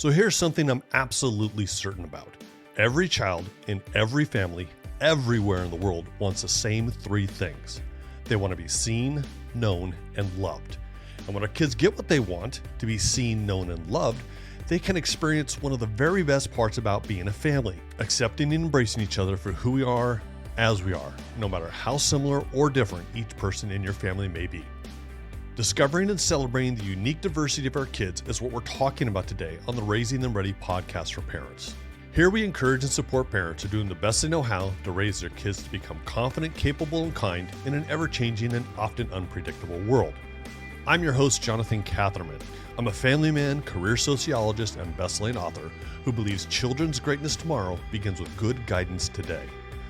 So here's something I'm absolutely certain about. Every child in every family, everywhere in the world wants the same three things. They want to be seen, known, and loved. And when our kids get what they want, to be seen, known, and loved, they can experience one of the very best parts about being a family, accepting and embracing each other for who we are, as we are, no matter how similar or different each person in your family may be. Discovering and celebrating the unique diversity of our kids is what we're talking about today on the Raising Them Ready podcast for parents. Here we encourage and support parents who are doing the best they know how to raise their kids to become confident, capable, and kind in an ever-changing and often unpredictable world. I'm your host, Jonathan Catherman. I'm a family man, career sociologist, and best-selling author who believes children's greatness tomorrow begins with good guidance today.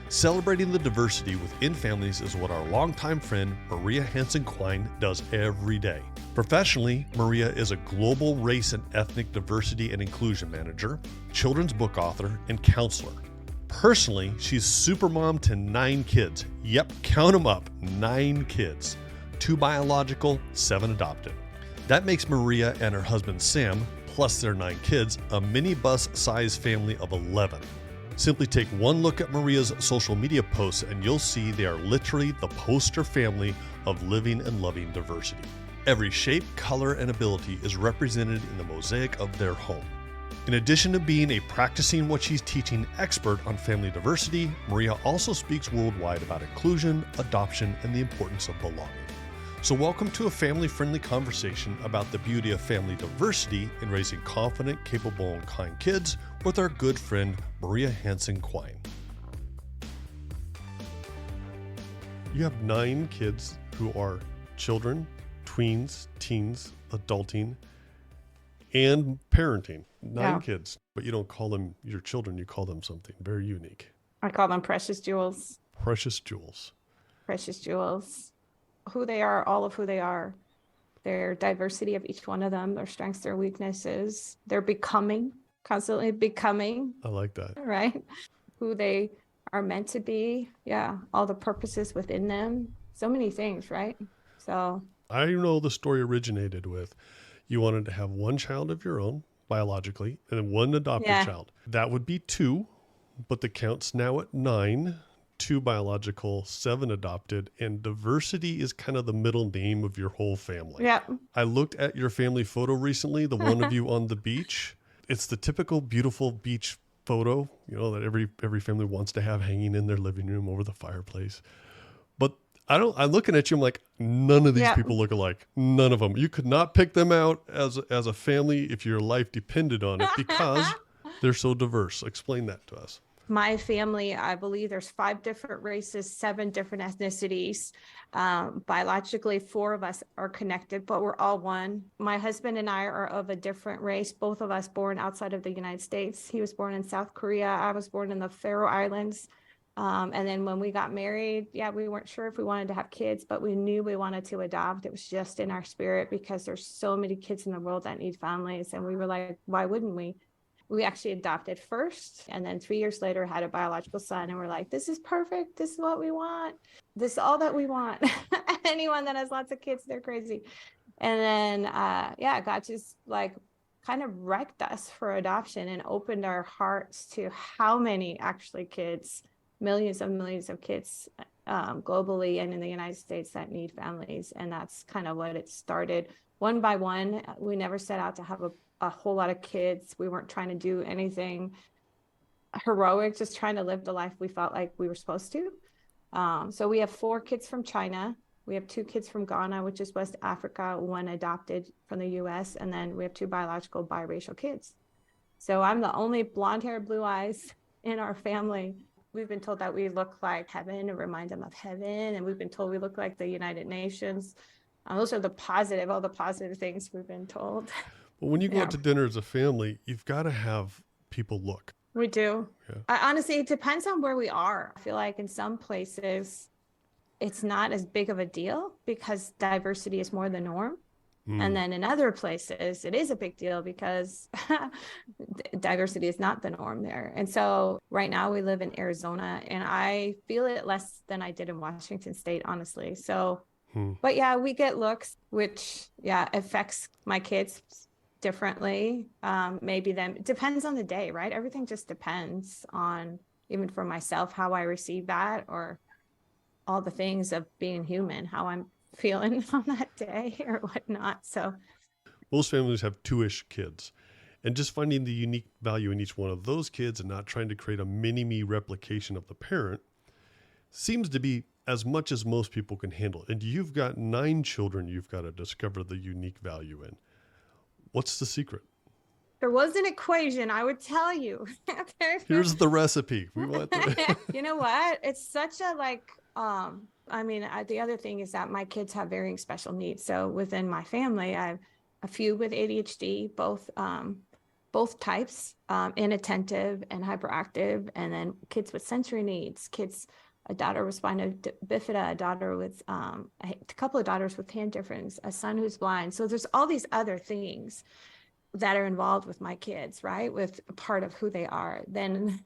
Celebrating the diversity within families is what our longtime friend Maria Hansen-Quine does every day. Professionally, Maria is a global race and ethnic diversity and inclusion manager, children's book author, and counselor. Personally, she's supermom to 9 kids. Yep, count them up, 9 kids. 2 biological, 7 adopted. That makes Maria and her husband Sam, plus their 9 kids, a minibus-sized family of 11. Simply take one look at Maria's social media posts and you'll see they are literally the poster family of living and loving diversity. Every shape, color, and ability is represented in the mosaic of their home. In addition to being a practicing what she's teaching expert on family diversity, Maria also speaks worldwide about inclusion, adoption, and the importance of belonging. So welcome to a family-friendly conversation about the beauty of family diversity in raising confident, capable, and kind kids with our good friend, Maria Hansen-Quine. You have 9 kids who are children, tweens, teens, adulting, and parenting. 9 kids, but you don't call them your children, you call them something very unique. I call them precious jewels. Precious jewels. Precious jewels. Who they are, all of who they are, their diversity of each one of them, their strengths, their weaknesses, their becoming, constantly becoming. I like that. Right? Who they are meant to be. Yeah. All the purposes within them. So many things, right? So I know the story originated with you wanted to have 1 child of your own, biologically, and then 1 adopted child. That would be 2, but the count's now at 9. 2 biological, 7 adopted, and diversity is kind of the middle name of your whole family. Yeah. I looked at your family photo recently, the one of you on the beach. It's the typical beautiful beach photo, you know, that every family wants to have hanging in their living room over the fireplace. But I'm looking at you, I'm like, none of these people look alike. None of them. You could not pick them out as a family if your life depended on it because they're so diverse. Explain that to us. My family, I believe there's 5 different races, 7 different ethnicities. Biologically, 4 of us are connected, but we're all one. My husband and I are of a different race, both of us born outside of the United States. He was born in South Korea. I was born in the Faroe Islands. And then when we got married, we weren't sure if we wanted to have kids, but we knew we wanted to adopt. It was just in our spirit because there's so many kids in the world that need families. And we were like, why wouldn't we? We actually adopted first, and then 3 years later had a biological son, and we're like, this is perfect. This is what we want. This is all that we want. Anyone that has lots of kids, they're crazy. And then, God just like kind of wrecked us for adoption and opened our hearts to how many actually kids, millions of kids globally and in the United States that need families. And that's kind of what it started. One by one, we never set out to have a whole lot of kids. We weren't trying to do anything heroic, just trying to live the life we felt like we were supposed to. So we have 4 kids from China. We have 2 kids from Ghana, which is West Africa, 1 adopted from the US. And then we have 2 biological biracial kids. So I'm the only blonde hair, blue eyes in our family. We've been told that we look like heaven and remind them of heaven. And we've been told we look like the United Nations. Those are all the positive things we've been told. But when you go out to dinner as a family, you've got to have people look. We do. Yeah. Honestly, it depends on where we are. I feel like in some places, it's not as big of a deal because diversity is more the norm. And then in other places, it is a big deal because diversity is not the norm there. And so right now we live in Arizona, and I feel it less than I did in Washington State, honestly. So, but we get looks, which, affects my kids differently. Maybe then it depends on the day, right? Everything just depends on, even for myself, how I receive that, or all the things of being human, how I'm feeling on that day or whatnot. So Most families have two-ish kids, and just finding the unique value in each one of those kids and not trying to create a mini-me replication of the parent seems to be as much as most people can handle. And you've got 9 children you've got to discover the unique value in. What's the secret? there was an equation, I would tell you. Here's the recipe. We want the You know what? It's such a the other thing is that my kids have varying special needs. So within my family, I have a few with ADHD, both types, inattentive and hyperactive, and then kids with sensory needs, a daughter with spina bifida, a daughter with a couple of daughters with hand difference, a son who's blind. So there's all these other things that are involved with my kids, right? With a part of who they are. Then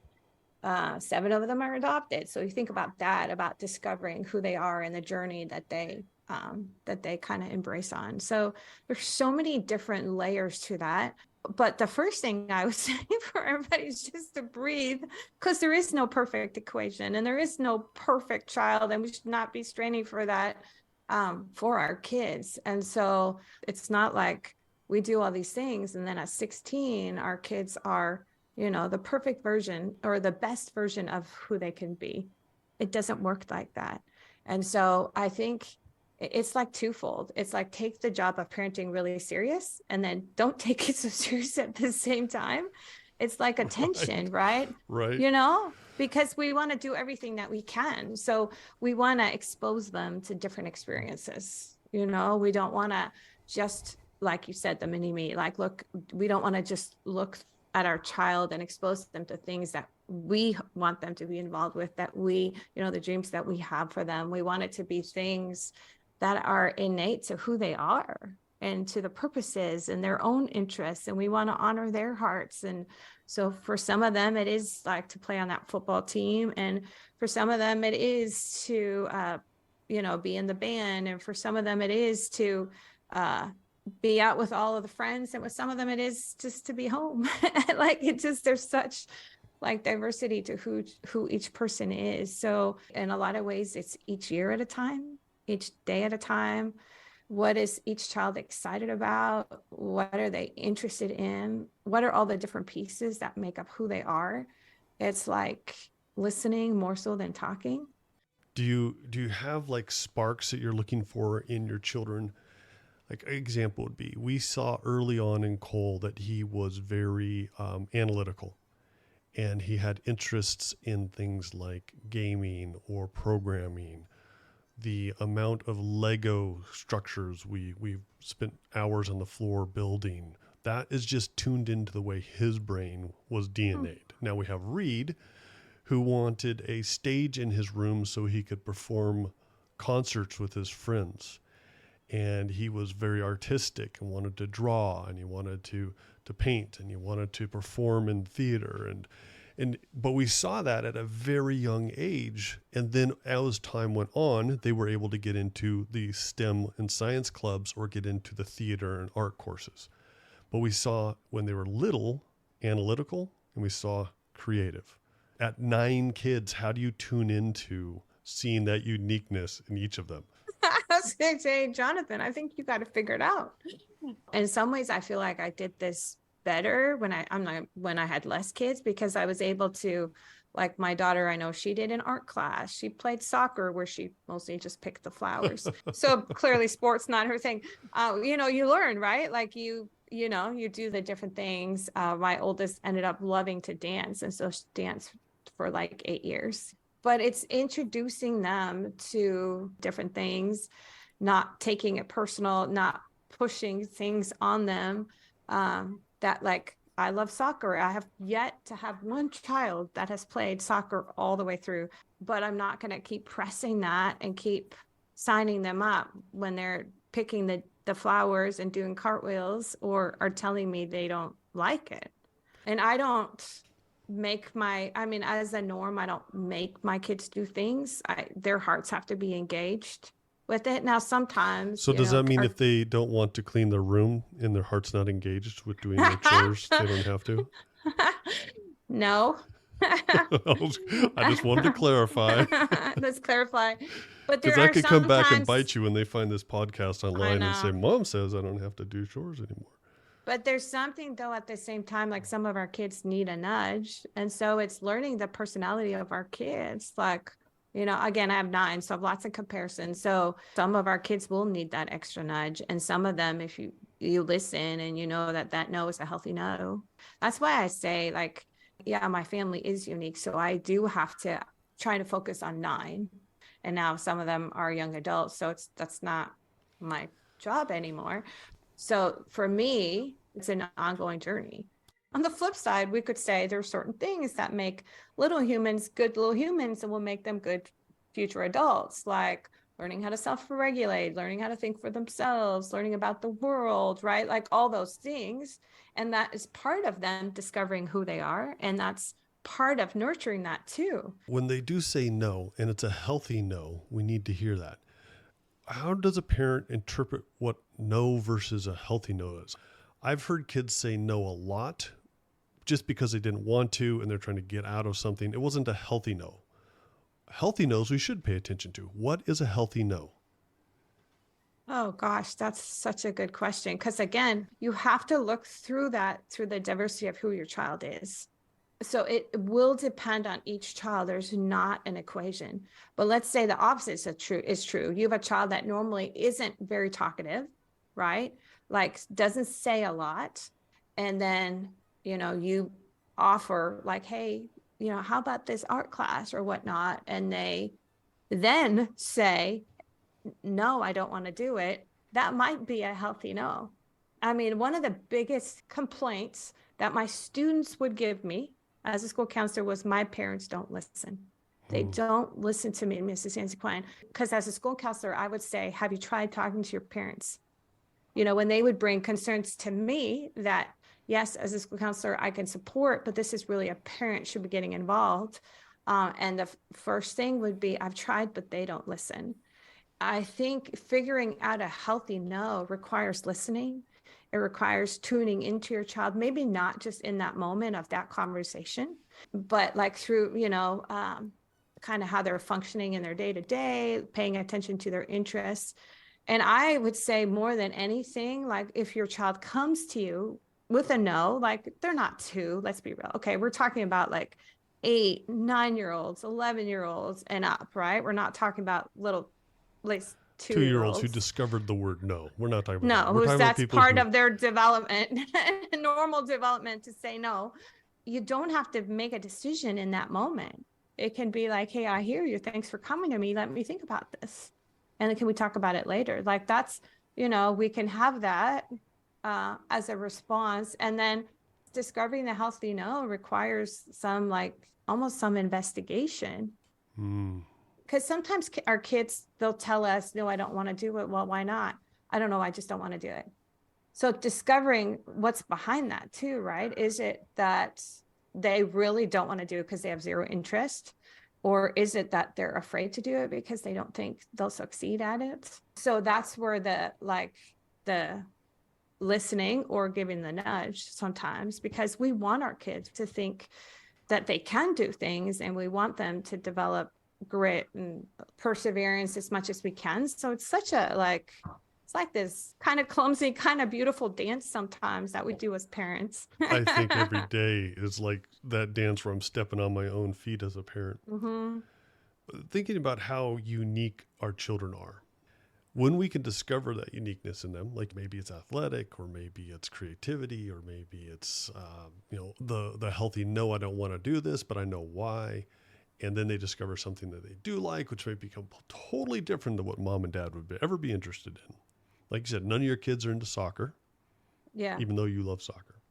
7 of them are adopted. So you think about that, about discovering who they are and the journey that they kind of embrace on. So there's so many different layers to that. But the first thing I would say for everybody is just to breathe, because there is no perfect equation and there is no perfect child, and we should not be straining for that for our kids. And so it's not like we do all these things and then at 16 our kids are, the perfect version or the best version of who they can be. It doesn't work like that. And so I think it's like twofold. It's like, take the job of parenting really serious and then don't take it so serious at the same time. It's like a tension, right? Right. Because we want to do everything that we can. So we want to expose them to different experiences. We don't want to just, like you said, the mini me, we don't want to just look at our child and expose them to things that we want them to be involved with, that we, the dreams that we have for them. We want it to be things that are innate to who they are and to the purposes and their own interests. And we want to honor their hearts. And so for some of them, it is like to play on that football team. And for some of them, it is to, be in the band. And for some of them, it is to, be out with all of the friends, and with some of them it is just to be home. There's such diversity to who each person is. So in a lot of ways, it's each year at a time, each day at a time. What is each child excited about? What are they interested in? What are all the different pieces that make up who they are? It's like listening more so than talking. Do you have sparks that you're looking for in your children? Like an example would be, we saw early on in Cole that he was very analytical, and he had interests in things like gaming or programming. The amount of Lego structures we spent hours on the floor building, that is just tuned into the way his brain was DNA'd. Now we have Reed, who wanted a stage in his room so he could perform concerts with his friends. And he was very artistic and wanted to draw, and he wanted to paint, and he wanted to perform in theater. But we saw that at a very young age. And then as time went on, they were able to get into the STEM and science clubs or get into the theater and art courses. But we saw when they were little, analytical, and we saw creative. At 9 kids, how do you tune into seeing that uniqueness in each of them? I was going to say, Jonathan, I think you got to figure it out. In some ways, I feel like I did this better when I had less kids, because I was able to, like my daughter, I know she did an art class. She played soccer where she mostly just picked the flowers. So clearly sports not her thing. You learn, right? You do the different things. My oldest ended up loving to dance. And so she danced for 8 years. But it's introducing them to different things, not taking it personal, not pushing things on them. I love soccer. I have yet to have one child that has played soccer all the way through, but I'm not going to keep pressing that and keep signing them up when they're picking the flowers and doing cartwheels or are telling me they don't like it. And I don't as a norm, I don't make my kids do things. Their hearts have to be engaged. with it. Now, sometimes, So does that mean if they don't want to clean their room and their heart's not engaged with doing their chores, they don't have to? No. I just wanted to clarify. Let's clarify. But Because there that are could come back and sometimes, bite you when they find this podcast I online and say, know. Mom says I don't have to do chores anymore. But there's something though at the same time, like some of our kids need a nudge. And so it's learning the personality of our kids. Like, again, I have 9, so I have lots of comparisons. So some of our kids will need that extra nudge. And some of them, if you listen and you know that no is a healthy no. That's why I say, like, yeah, my family is unique. So I do have to try to focus on 9. And now some of them are young adults. So that's not my job anymore. So for me, it's an ongoing journey. On the flip side, we could say there are certain things that make little humans good little humans and will make them good future adults, like learning how to self-regulate, learning how to think for themselves, learning about the world, right? Like all those things. And that is part of them discovering who they are. And that's part of nurturing that too. When they do say no, and it's a healthy no, we need to hear that. How does a parent interpret what no versus a healthy no is? I've heard kids say no a lot just because they didn't want to and they're trying to get out of something. It wasn't a healthy no. Healthy no's we should pay attention to. What is a healthy no? Oh gosh, that's such a good question. Because again, you have to look through the diversity of who your child is. So it will depend on each child. There's not an equation, but let's say the opposite is true. You have a child that normally isn't very talkative, right? Like doesn't say a lot. And then, you offer like, hey, how about this art class or whatnot? And they then say, no, I don't want to do it. That might be a healthy no. I mean, one of the biggest complaints that my students would give me as a school counselor was my parents don't listen. They don't listen to me, Mrs. Hansen-Quine. Because as a school counselor, I would say, have you tried talking to your parents? When they would bring concerns to me that, yes, as a school counselor, I can support, but this is really a parent should be getting involved. And the first thing would be, I've tried, but they don't listen. I think figuring out a healthy no requires listening. It requires tuning into your child, maybe not just in that moment of that conversation, but like through, kind of how they're functioning in their day to day, paying attention to their interests. And I would say more than anything, like if your child comes to you with a no, like they're not 2, let's be real. Okay, we're talking about like 8, 9-year-olds, 11-year-olds and up, right? We're not talking about little, like 2-year-olds 2-year-olds. who discovered the word no. We're not talking about No, that. We're talking about that's people part who... of their development, normal development to say no. You don't have to make a decision in that moment. It can be like, hey, I hear you. Thanks for coming to me. Let me think about this. And then can we talk about it later? Like that's, we can have that as a response. And then discovering the healthy no requires some almost some investigation. Because sometimes our kids, they'll tell us, no, I don't want to do it. Well, why not? I don't know. I just don't want to do it. So discovering what's behind that too, right? Is it that they really don't want to do it because they have zero interest? Or is it that they're afraid to do it because they don't think they'll succeed at it? So that's where the listening or giving the nudge sometimes, because we want our kids to think that they can do things and we want them to develop grit and perseverance as much as we can. So it's such a it's like this kind of clumsy, kind of beautiful dance sometimes that we do as parents. I think every day is like that dance where I'm stepping on my own feet as a parent. Thinking about how unique our children are. When we can discover that uniqueness in them, like maybe it's athletic or maybe it's creativity or maybe it's, the healthy, no, I don't want to do this, but I know why. And then they discover something that they do like, which may become totally different than what mom and dad would ever be interested in. Like you said, none of your kids are into soccer. Yeah. Even though you love soccer.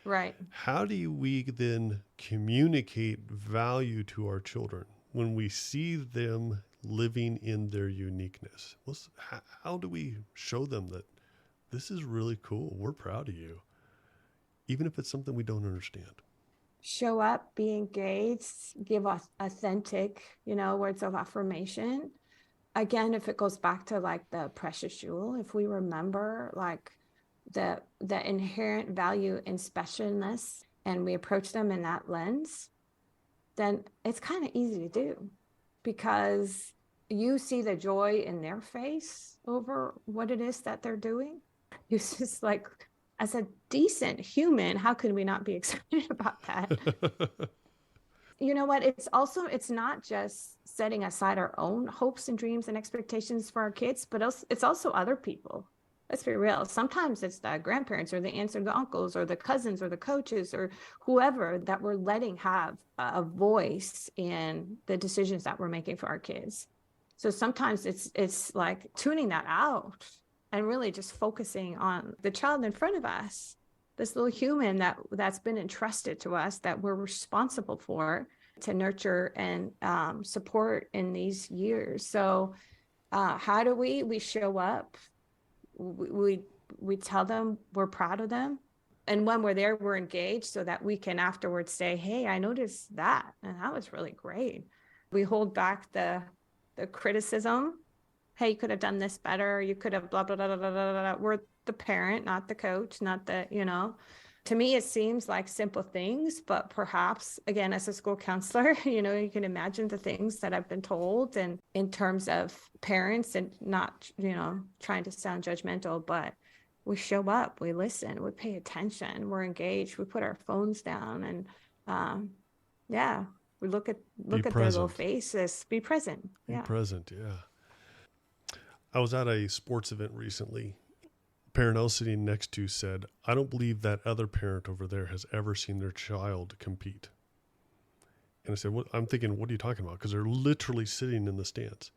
Right. How do we then communicate value to our children when we see them living in their uniqueness? How do we show them that this is really cool? We're proud of you, even if it's something we don't understand. Show up, be engaged, give us authentic, words of affirmation. again, if it goes back to like the precious jewel, if we remember like the inherent value in specialness and we approach them in that lens, then it's kind of easy to do, because you see the joy in their face over what it is that they're doing. It's just like, as a decent human, how could we not be excited about that? You know what? It's not just setting aside our own hopes and dreams and expectations for our kids, but it's also other people. Let's be real. Sometimes it's the grandparents or the aunts or the uncles or the cousins or the coaches or whoever that we're letting have a voice in the decisions that we're making for our kids. So sometimes it's like tuning that out and really just focusing on the child in front of us, this little human that's been entrusted to us, that we're responsible for, to nurture and support in these years. So how do we show up? We tell them we're proud of them, and when we're there, we're engaged, so that we can afterwards say, hey, I noticed that, and that was really great. We hold back the criticism. Hey, you could have done this better, you could have blah blah blah blah blah blah. We're the parent, not the coach, not the, to me it seems like simple things, but perhaps, again, as a school counselor, you can imagine the things that I've been told, and in terms of parents, and not trying to sound judgmental, but we show up, we listen, we pay attention, we're engaged, we put our phones down, and yeah, we look at their little faces, be present. Be present. Yeah, I was at a sports event recently. Parent I was sitting next to said, I don't believe that other parent over there has ever seen their child compete. And I said, I'm thinking, what are you talking about? Because they're literally sitting in the stands.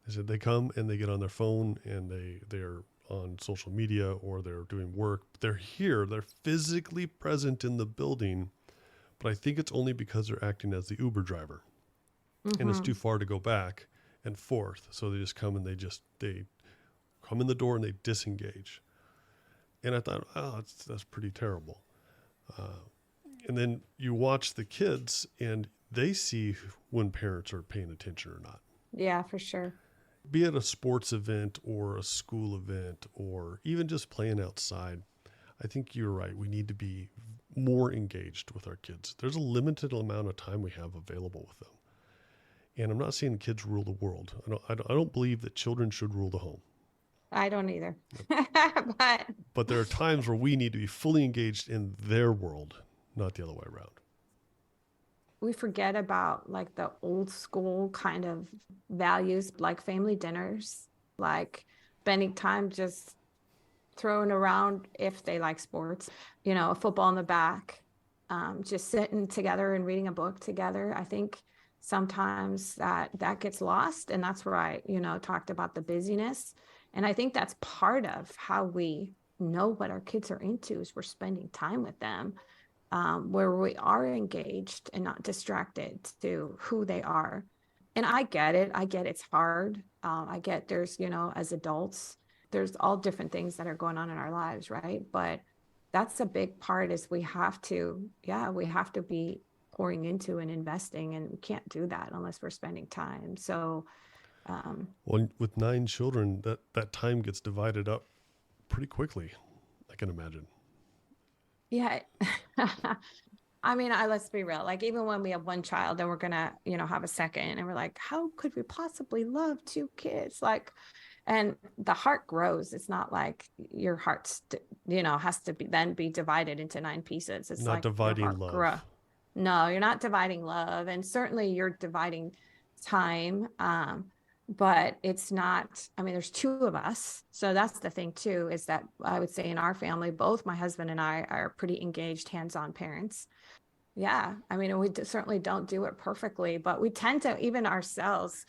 They said they come and they get on their phone and they're on social media or they're doing work. They're here. They're physically present in the building. But I think it's only because they're acting as the Uber driver. Mm-hmm. And it's too far to go back and forth. So they just come and they come in the door and they disengage. And I thought, that's pretty terrible. And then you watch the kids and they see when parents are paying attention or not. Yeah, for sure. Be it a sports event or a school event or even just playing outside, I think you're right. We need to be more engaged with our kids. There's a limited amount of time we have available with them. And I'm not saying kids rule the world. I don't believe that children should rule the home. I don't either. But there are times where we need to be fully engaged in their world, not the other way around. We forget about like the old school kind of values, like family dinners, like spending time just throwing around, if they like sports, a football in the back, just sitting together and reading a book together. I think sometimes that gets lost. And that's where I, talked about the busyness. And I think that's part of how we know what our kids are into, is we're spending time with them, where we are engaged and not distracted to who they are. And I get it. It's hard. I get there's, as adults, there's all different things that are going on in our lives, right? But that's a big part, is we have to be pouring into and investing, and we can't do that unless we're spending time. So well, with 9 children, that time gets divided up pretty quickly, I can imagine. Yeah. I mean, let's be real. Like, even when we have one child and we're going to, have a second, and we're like, how could we possibly love 2 kids? Like, and the heart grows. It's not like your heart, has to be divided into 9 pieces. It's not like dividing love. No, you're not dividing love. And certainly you're dividing time. But it's not, there's 2 of us. So that's the thing too, is that I would say in our family, both my husband and I are pretty engaged, hands-on parents. Yeah. We certainly don't do it perfectly, but we tend to, even ourselves,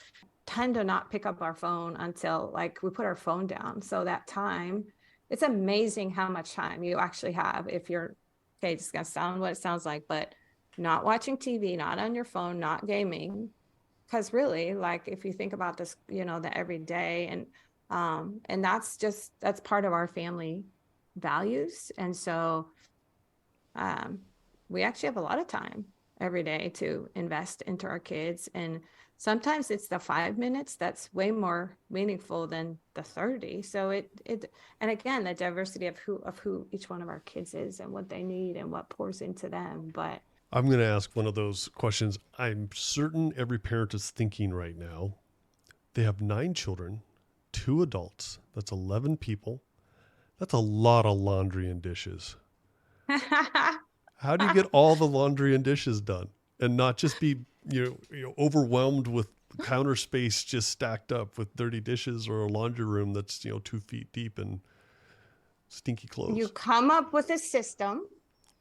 tend to not pick up our phone until like we put our phone down. So that time, it's amazing how much time you actually have if you're, okay, it's going to sound what it sounds like, but not watching TV, not on your phone, not gaming. Because really, like, if you think about this, the everyday, and that's part of our family values. And so we actually have a lot of time every day to invest into our kids. And sometimes it's the 5 minutes that's way more meaningful than the 30. So and again, the diversity of who each one of our kids is and what they need and what pours into them. But I'm going to ask one of those questions I'm certain every parent is thinking right now. They have 9 children, 2 adults. That's 11 people. That's a lot of laundry and dishes. How do you get all the laundry and dishes done and not just be overwhelmed with counter space just stacked up with dirty dishes, or a laundry room that's 2 feet deep and stinky clothes? You come up with a system,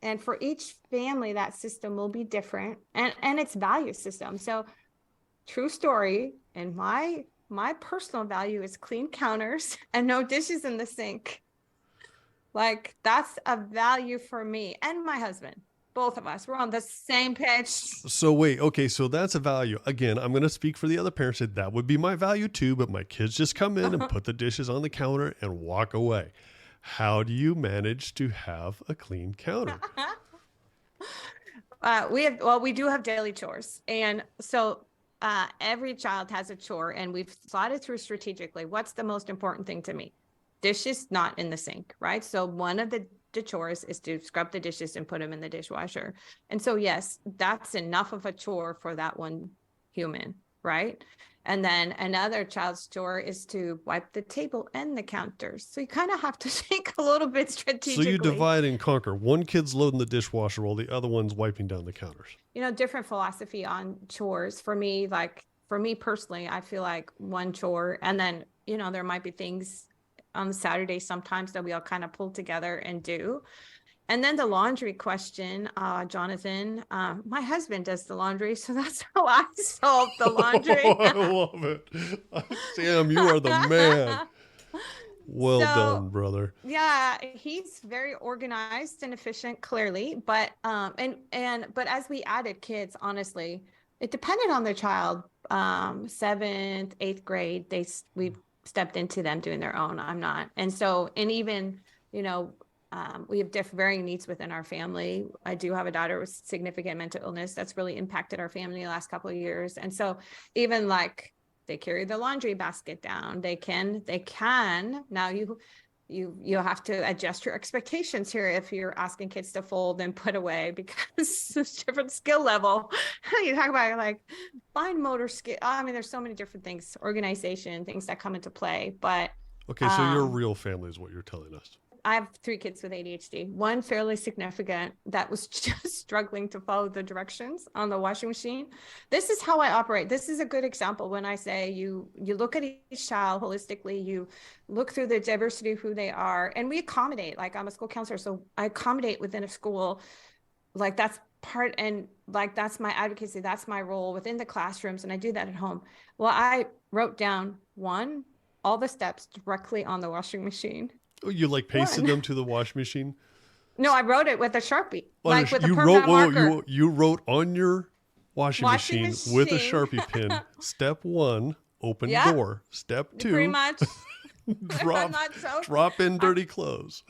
and for each family, that system will be different, and its value system. So, true story, and my personal value is clean counters and no dishes in the sink. Like, that's a value for me and my husband. Both of us, we're on the same page. So wait, okay, so that's a value. Again, I'm going to speak for the other parents. That would be my value too, but my kids just come in and put the dishes on the counter and walk away. How do you manage to have a clean counter? We do have daily chores. And so every child has a chore, and we've thought it through strategically. What's the most important thing to me? Dishes not in the sink, right? So one of the chores is to scrub the dishes and put them in the dishwasher. And so, yes, that's enough of a chore for that one human, right? And then another child's chore is to wipe the table and the counters. So you kind of have to think a little bit strategically. So you divide and conquer. One kid's loading the dishwasher while the other one's wiping down the counters. Different philosophy on chores. For me personally, I feel like one chore, and then, there might be things on Saturday sometimes that we all kind of pull together and do. And then the laundry question, Jonathan, my husband does the laundry, so that's how I solve the laundry. I love it. Sam, you are the man. Well done, brother. Yeah, he's very organized and efficient, clearly. But but as we added kids, honestly, it depended on the child. 7th, 8th grade, we stepped into them doing their own. I'm not. And so, and even, we have varying needs within our family. I do have a daughter with significant mental illness that's really impacted our family the last couple of years. And so even like they carry the laundry basket down, they can, now you have to adjust your expectations here if you're asking kids to fold and put away, because it's a different skill level. You talk about like fine motor skill. I mean, there's so many different things, organization, things that come into play. But okay, so you're a real family is what you're telling us. I have 3 kids with ADHD, one fairly significant that was just struggling to follow the directions on the washing machine. This is how I operate. This is a good example when I say you look at each child holistically, you look through the diversity of who they are, and we accommodate. Like, I'm a school counselor, so I accommodate within a school. Like, that's part, and like, that's my advocacy. That's my role within the classrooms. And I do that at home. Well, I wrote down all the steps directly on the washing machine. You like pasted them to the washing machine? No, I wrote it with a Sharpie, like with a permanent marker. You wrote on your washing machine with a Sharpie pin. Step 1, open door. Step 2, pretty much. drop in dirty clothes.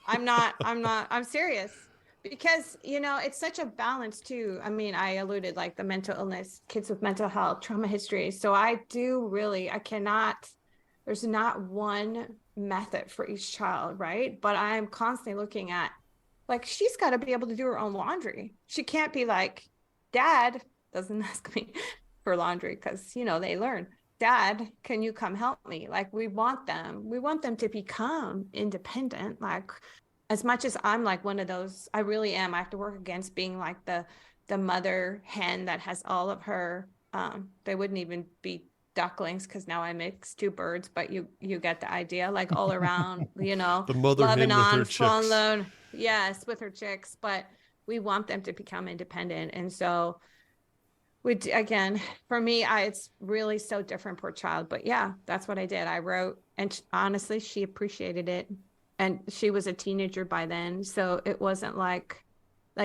I'm serious, because it's such a balance too. I mean, I alluded like the mental illness, kids with mental health, trauma history. So there's not one method for each child, right? But I'm constantly looking at, like, she's got to be able to do her own laundry. She can't be like, Dad doesn't ask me for laundry, because they learn, Dad, can you come help me? Like, we want them to become independent. Like, as much as I'm like one of those, I really am, I have to work against being like the mother hen that has all of her they wouldn't even be ducklings, because now I mix 2 birds, but you get the idea, like all around, the mother hen with her chicks. Yes, with her chicks. But we want them to become independent. And so again, for me, it's really so different per child. But yeah, that's what I did. I wrote, and honestly, she appreciated it. And she was a teenager by then, so it wasn't like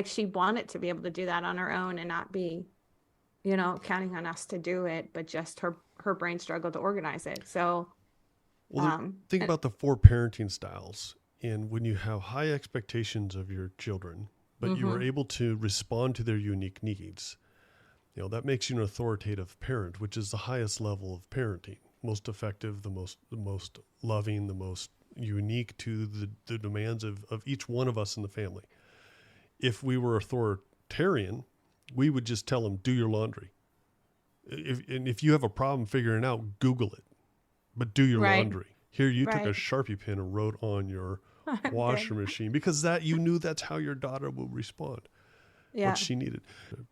she wanted to be able to do that on her own and not be counting on us to do it, but just her brain struggled to organize it. So think about the 4 parenting styles. And when you have high expectations of your children, but you are able to respond to their unique needs, That makes you an authoritative parent, which is the highest level of parenting, most effective, the most loving, the most unique to the demands of each one of us in the family. If we were authoritarian, we would just tell them, do your laundry. If you have a problem figuring it out, Google it, but do your Right. laundry. Here, you took a Right. Sharpie pen and wrote on your Okay. washer machine because that you knew that's how your daughter will respond, what Yeah. she needed.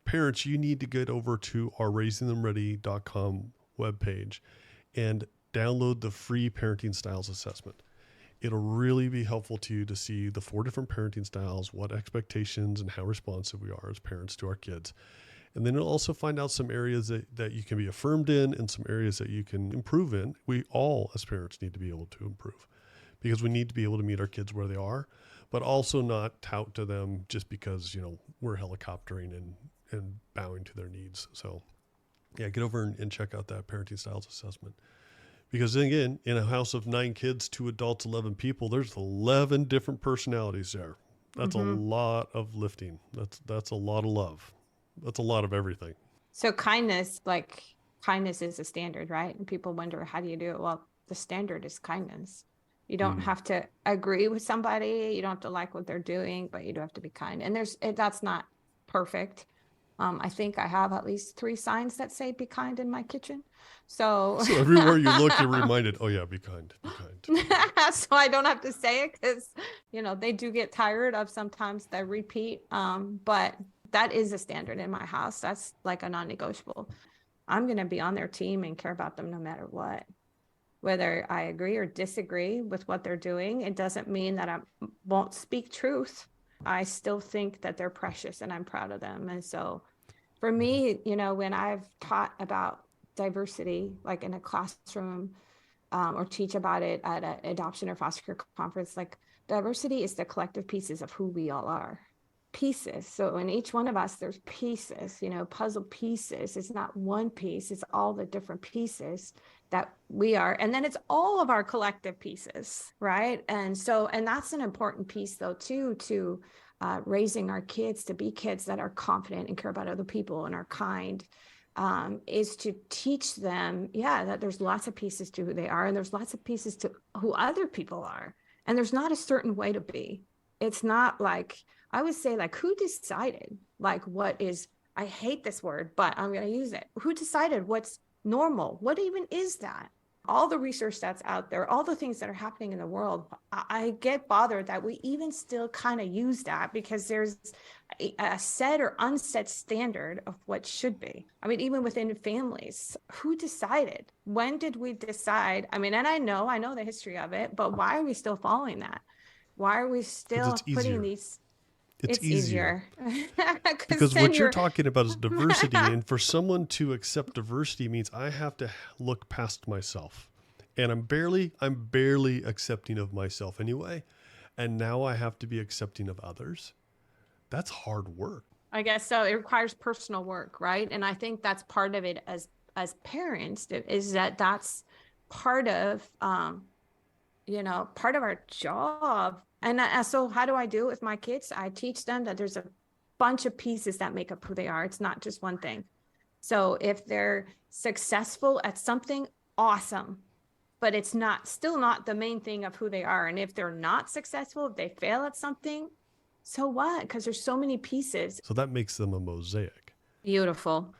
Parents, you need to get over to our raisingthemready.com webpage and download the free parenting styles assessment. It'll really be helpful to you to see the 4 different parenting styles, what expectations and how responsive we are as parents to our kids. And then you'll also find out some areas that you can be affirmed in and some areas that you can improve in. We all, as parents, need to be able to improve because we need to be able to meet our kids where they are, but also not tout to them just because, we're helicoptering and bowing to their needs. So, yeah, get over and check out that parenting styles assessment. Because then again, in a house of 9 kids, 2 adults, 11 people, there's 11 different personalities there. That's a lot of lifting. That's a lot of love. That's a lot of everything. So kindness is a standard, right? And people wonder, how do you do it? Well, the standard is kindness. You don't have to agree with somebody. You don't have to like what they're doing, but you do have to be kind. And that's not perfect. I think I have at least 3 signs that say be kind in my kitchen. So everywhere you look, you're reminded, oh yeah, be kind, be kind. So I don't have to say it because, they do get tired of sometimes the repeat. But that is a standard in my house. That's like a non-negotiable. I'm going to be on their team and care about them no matter what. Whether I agree or disagree with what they're doing, it doesn't mean that I won't speak truth. I still think that they're precious and I'm proud of them. And so for me, when I've taught about diversity, like in a classroom, or teach about it at an adoption or foster care conference, like diversity is the collective pieces of who we all are. Pieces. So in each one of us, there's pieces, puzzle pieces. It's not one piece, it's all the different pieces that we are. And then it's all of our collective pieces, right? And that's an important piece though, too, to raising our kids to be kids that are confident and care about other people and are kind, is to teach them, that there's lots of pieces to who they are. And there's lots of pieces to who other people are. And there's not a certain way to be. It's not like, I would say, like, who decided, like, what is, I hate this word, but I'm going to use it. Who decided what's normal? What even is that? All the research that's out there, all the things that are happening in the world, I get bothered that we even still kind of use that because there's a set or unset standard of what should be. I mean, even within families, who decided? When did we decide? I mean, and I know the history of it, but why are we still following that? Why are we still putting these? It's easier. Because what you're talking about is diversity. And for someone to accept diversity means I have to look past myself. And I'm barely accepting of myself anyway. And now I have to be accepting of others. That's hard work. I guess so. It requires personal work, right? And I think that's part of it as parents, is that's part of, part of our job. And so how do I do it with my kids? I teach them that there's a bunch of pieces that make up who they are. It's not just one thing. So if they're successful at something, awesome, but it's still not the main thing of who they are. And if they're not successful, if they fail at something, so what? Because there's so many pieces. So that makes them a mosaic. Beautiful.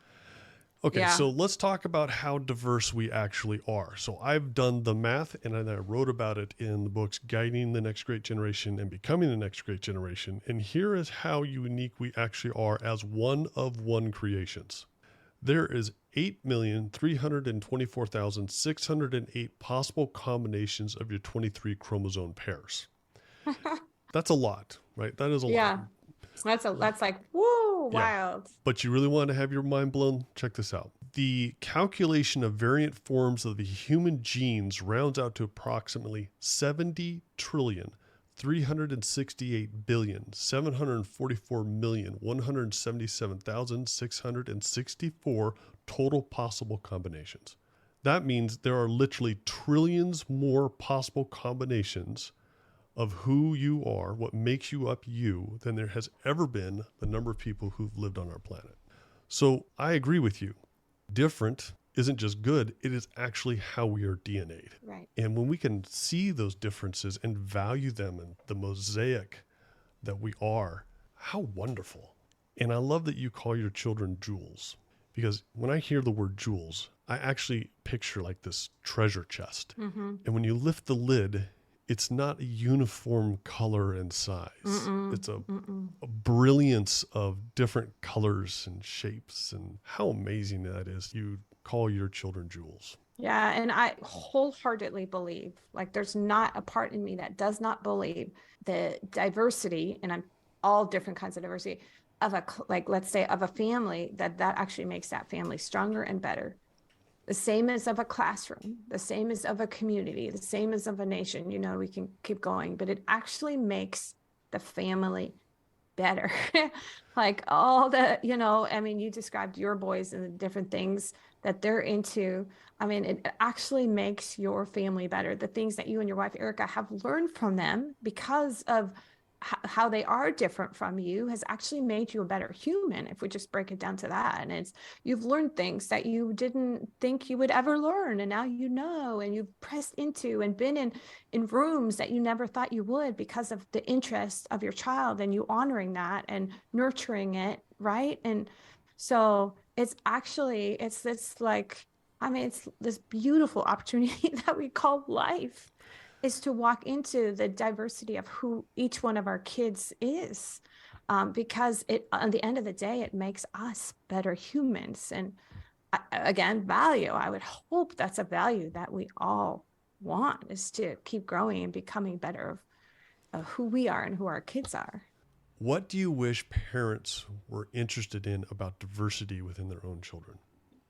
Okay, So let's talk about how diverse we actually are. So I've done the math and I wrote about it in the books Guiding the Next Great Generation and Becoming the Next Great Generation. And here is how unique we actually are as one of one creations. There is 8,324,608 possible combinations of your 23 chromosome pairs. That's a lot, right? That is a lot. Yeah, that's like, whoa, wild. But you really want to have your mind blown? Check this out. The calculation of variant forms of the human genes rounds out to approximately 70,368,744,177,664 total possible combinations. That means there are literally trillions more possible combinations of who you are, what makes you up you, than there has ever been the number of people who've lived on our planet. So I agree with you. Different isn't just good, it is actually how we are DNA'd. Right. And when we can see those differences and value them in the mosaic that we are, how wonderful. And I love that you call your children jewels, because when I hear the word jewels, I actually picture like this treasure chest. Mm-hmm. And when you lift the lid, it's not a uniform color and size. Mm-mm. It's a Mm-mm. brilliance of different colors and shapes. And how amazing that is. You call your children jewels. Yeah. And I wholeheartedly believe, like, there's not a part in me that does not believe the diversity, and I'm all different kinds of diversity of like, let's say, of a family, that actually makes that family stronger and better. The same as of a classroom, the same as of a community, the same as of a nation. We can keep going, but it actually makes the family better. Like all the, you described your boys and the different things that they're into. It actually makes your family better. The things that you and your wife, Erica, have learned from them because of how they are different from you has actually made you a better human, if we just break it down to that. And you've learned things that you didn't think you would ever learn, and now and you've pressed into and been in rooms that you never thought you would, because of the interest of your child and you honoring that and nurturing it, right? And so it's this beautiful opportunity that we call life, is to walk into the diversity of who each one of our kids is, because at the end of the day, it makes us better humans. And again, value. I would hope that's a value that we all want, is to keep growing and becoming better of who we are and who our kids are. What do you wish parents were interested in about diversity within their own children?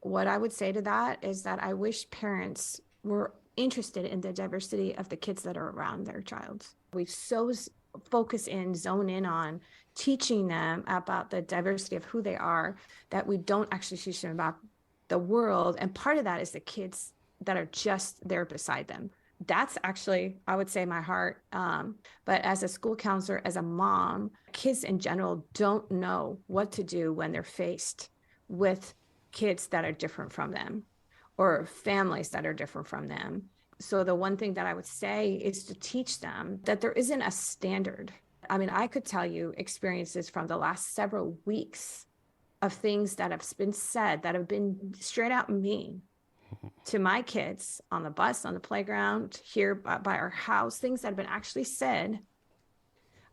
What I would say to that is that I wish parents were interested in the diversity of the kids that are around their child. We so zone in on teaching them about the diversity of who they are, that we don't actually teach them about the world. And part of that is the kids that are just there beside them. That's actually, I would say, my heart. But as a school counselor, as a mom, kids in general don't know what to do when they're faced with kids that are different from them, or families that are different from them. So the one thing that I would say is to teach them that there isn't a standard. I could tell you experiences from the last several weeks of things that have been said, that have been straight out mean to my kids on the bus, on the playground, here by our house, things that have been actually said.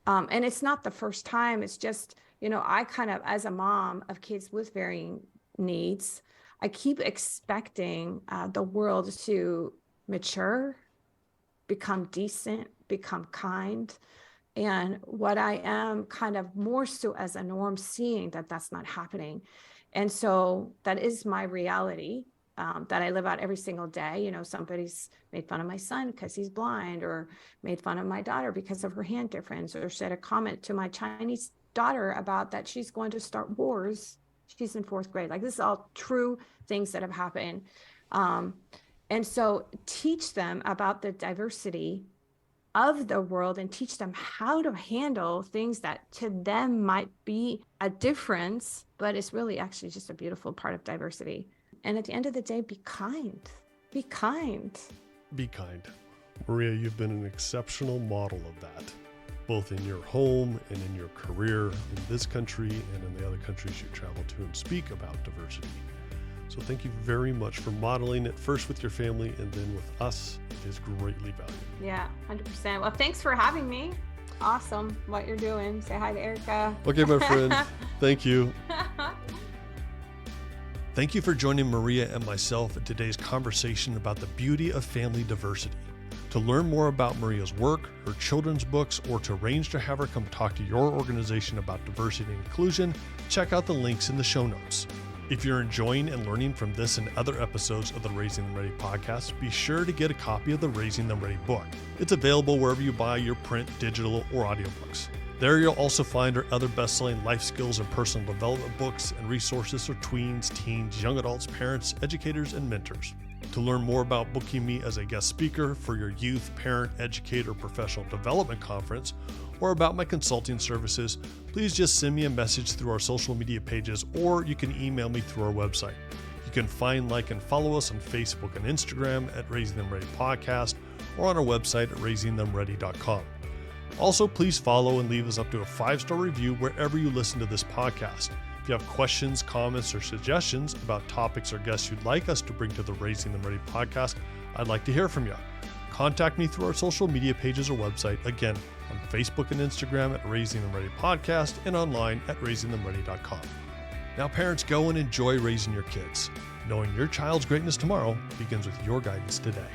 And it's not the first time. It's just, I kind of, as a mom of kids with varying needs, I keep expecting the world to mature, become decent, become kind. And what I am kind of more so as a norm, seeing that that's not happening. And so that is my reality that I live out every single day. Somebody's made fun of my son because he's blind, or made fun of my daughter because of her hand difference, or said a comment to my Chinese daughter about that she's going to start wars. She's in 4th grade. Like, this is all true things that have happened. And so teach them about the diversity of the world, and teach them how to handle things that to them might be a difference, but it's really actually just a beautiful part of diversity. And at the end of the day, be kind. Be kind. Be kind. Maria, you've been an exceptional model of that, both in your home and in your career in this country and in the other countries you travel to and speak about diversity. So thank you very much for modeling it, first with your family and then with us. It is greatly valued. Yeah, 100%. Well, thanks for having me. Awesome what you're doing. Say hi to Erica. Okay, my friend. Thank you. Thank you for joining Maria and myself in today's conversation about the beauty of family diversity. To learn more about Maria's work, her children's books, or to arrange to have her come talk to your organization about diversity and inclusion, check out the links in the show notes. If you're enjoying and learning from this and other episodes of the Raising Them Ready podcast, be sure to get a copy of the Raising Them Ready book. It's available wherever you buy your print, digital, or audiobooks. There you'll also find our other best-selling life skills and personal development books and resources for tweens, teens, young adults, parents, educators, and mentors. To learn more about booking me as a guest speaker for your youth, parent, educator, professional development conference, or about my consulting services, please just send me a message through our social media pages, or you can email me through our website. You can find, like, and follow us on Facebook and Instagram at Raising Them Ready Podcast, or on our website at raisingthemready.com. Also, please follow and leave us up to a 5-star review wherever you listen to this podcast. If you have questions, comments, or suggestions about topics or guests you'd like us to bring to the Raising Them Ready podcast, I'd like to hear from you. Contact me through our social media pages or website, again, on Facebook and Instagram at Raising Them Ready Podcast, and online at raisingthemready.com. Now, parents, go and enjoy raising your kids. Knowing your child's greatness tomorrow begins with your guidance today.